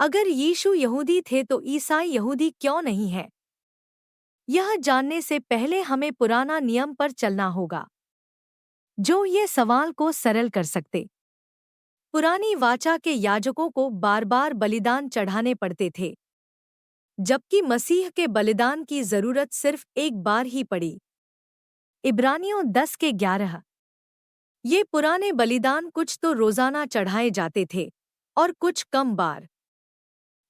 अगर यीशु यहूदी थे तो ईसाई यहूदी क्यों नहीं है? यह जानने से पहले हमें पुराना नियम पर चलना होगा, जो ये सवाल को सरल कर सकते। पुरानी वाचा के याजकों को बार बार बलिदान चढ़ाने पड़ते थे, जबकि मसीह के बलिदान की जरूरत सिर्फ एक बार ही पड़ी। इब्रानियों 10 के 11। ये पुराने बलिदान कुछ तो रोजाना चढ़ाए जाते थे और कुछ कम बार,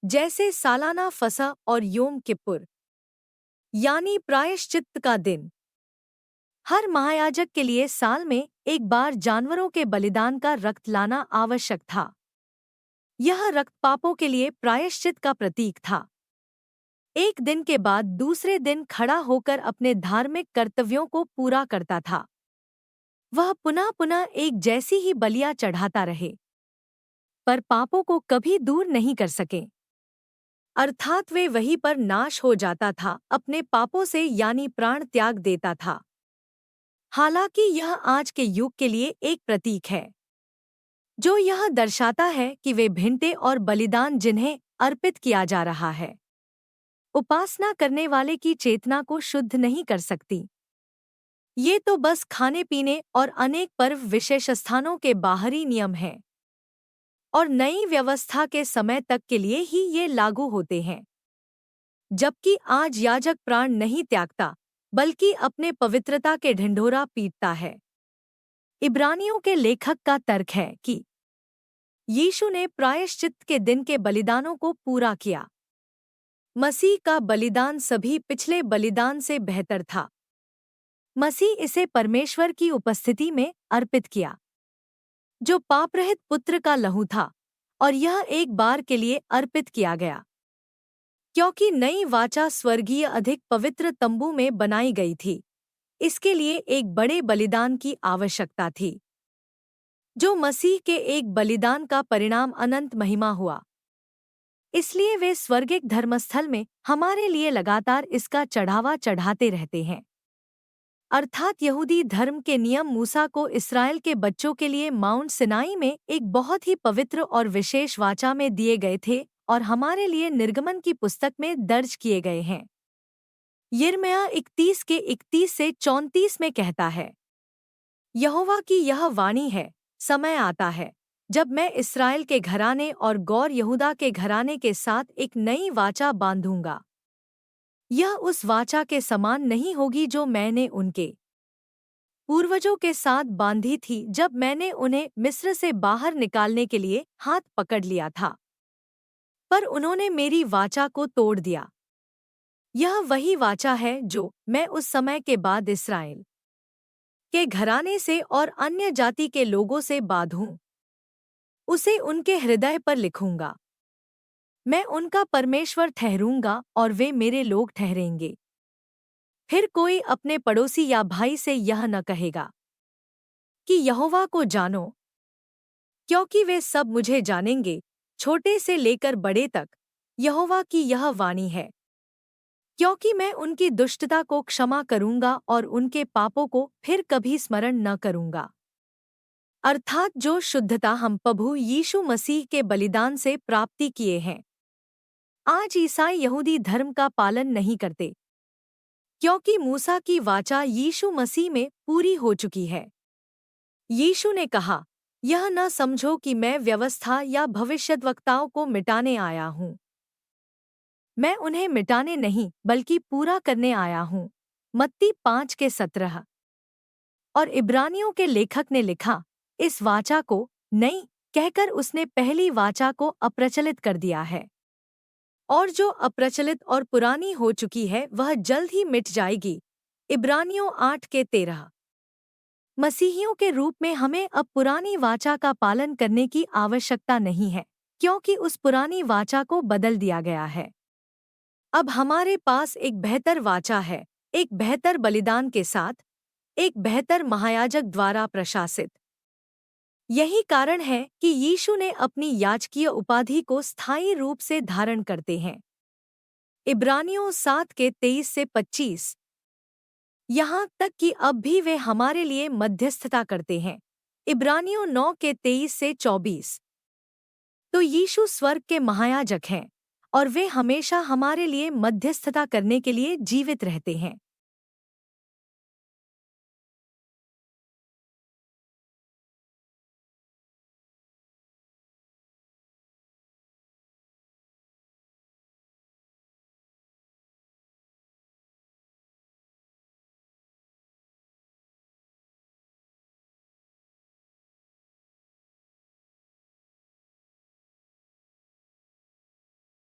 जैसे सालाना फसह और योम किप्पुर, यानी प्रायश्चित्त का दिन। हर महायाजक के लिए साल में एक बार जानवरों के बलिदान का रक्त लाना आवश्यक था। यह रक्त पापों के लिए प्रायश्चित का प्रतीक था। एक दिन के बाद दूसरे दिन खड़ा होकर अपने धार्मिक कर्तव्यों को पूरा करता था। वह पुनः पुनः एक जैसी ही बलियां चढ़ाता रहे, पर पापों को कभी दूर नहीं कर सके। अर्थात वे वहीं पर नाश हो जाता था, अपने पापों से, यानी प्राण त्याग देता था। हालांकि यह आज के युग के लिए एक प्रतीक है, जो यह दर्शाता है कि वे भिन्नते और बलिदान जिन्हें अर्पित किया जा रहा है, उपासना करने वाले की चेतना को शुद्ध नहीं कर सकती। ये तो बस खाने पीने और अनेक पर्व विशेष स्थानों के बाहरी नियम हैं, और नई व्यवस्था के समय तक के लिए ही ये लागू होते हैं। जबकि आज याजक प्राण नहीं त्यागता, बल्कि अपने पवित्रता के ढिंढोरा पीटता है। इब्रानियों के लेखक का तर्क है कि यीशु ने प्रायश्चित्त के दिन के बलिदानों को पूरा किया। मसीह का बलिदान सभी पिछले बलिदान से बेहतर था। मसीह इसे परमेश्वर की उपस्थिति में अर्पित किया, जो पापरहित पुत्र का लहू था, और यह एक बार के लिए अर्पित किया गया, क्योंकि नई वाचा स्वर्गीय अधिक पवित्र तंबू में बनाई गई थी। इसके लिए एक बड़े बलिदान की आवश्यकता थी, जो मसीह के एक बलिदान का परिणाम अनंत महिमा हुआ। इसलिए वे स्वर्गिक धर्मस्थल में हमारे लिए लगातार इसका चढ़ावा चढ़ाते रहते हैं। अर्थात यहूदी धर्म के नियम मूसा को इस्राएल के बच्चों के लिए माउंट सिनाई में एक बहुत ही पवित्र और विशेष वाचा में दिए गए थे, और हमारे लिए निर्गमन की पुस्तक में दर्ज किए गए हैं। यिर्मयाह 31 के 31 से 34 में कहता है, यहोवा की यह वाणी है, समय आता है जब मैं इस्राएल के घराने और गौर यहूदा के घराने के साथ एक नई वाचा बांधूंगा। यह उस वाचा के समान नहीं होगी जो मैंने उनके पूर्वजों के साथ बांधी थी, जब मैंने उन्हें मिस्र से बाहर निकालने के लिए हाथ पकड़ लिया था, पर उन्होंने मेरी वाचा को तोड़ दिया। यह वही वाचा है जो मैं उस समय के बाद इस्राएल के घराने से और अन्य जाति के लोगों से बांधूं। उसे उनके हृदय पर लिखूंगा। मैं उनका परमेश्वर ठहरूंगा और वे मेरे लोग ठहरेंगे। फिर कोई अपने पड़ोसी या भाई से यह न कहेगा कि यहोवा को जानो, क्योंकि वे सब मुझे जानेंगे, छोटे से लेकर बड़े तक। यहोवा की यह वाणी है, क्योंकि मैं उनकी दुष्टता को क्षमा करूंगा और उनके पापों को फिर कभी स्मरण न करूंगा। अर्थात जो शुद्धता हम प्रभु यीशु मसीह के बलिदान से प्राप्ति किए हैं। आज ईसाई यहूदी धर्म का पालन नहीं करते, क्योंकि मूसा की वाचा यीशु मसीह में पूरी हो चुकी है। यीशु ने कहा, यह न समझो कि मैं व्यवस्था या भविष्यद्वक्ताओं को मिटाने आया हूँ। मैं उन्हें मिटाने नहीं बल्कि पूरा करने आया हूँ। मत्ती 5 के 17। और इब्रानियों के लेखक ने लिखा, इस वाचा को नई कहकर उसने पहली वाचा को अप्रचलित कर दिया है, और जो अप्रचलित और पुरानी हो चुकी है वह जल्द ही मिट जाएगी। इब्रानियों 8 के 13। मसीहियों के रूप में हमें अब पुरानी वाचा का पालन करने की आवश्यकता नहीं है, क्योंकि उस पुरानी वाचा को बदल दिया गया है। अब हमारे पास एक बेहतर वाचा है, एक बेहतर बलिदान के साथ, एक बेहतर महायाजक द्वारा प्रशासित। यही कारण है कि यीशु ने अपनी याजकीय उपाधि को स्थायी रूप से धारण करते हैं। इब्रानियों 7 के 23 से 25। यहाँ तक कि अब भी वे हमारे लिए मध्यस्थता करते हैं। इब्रानियों 9 के 23 से 24। तो यीशु स्वर्ग के महायाजक हैं और वे हमेशा हमारे लिए मध्यस्थता करने के लिए जीवित रहते हैं।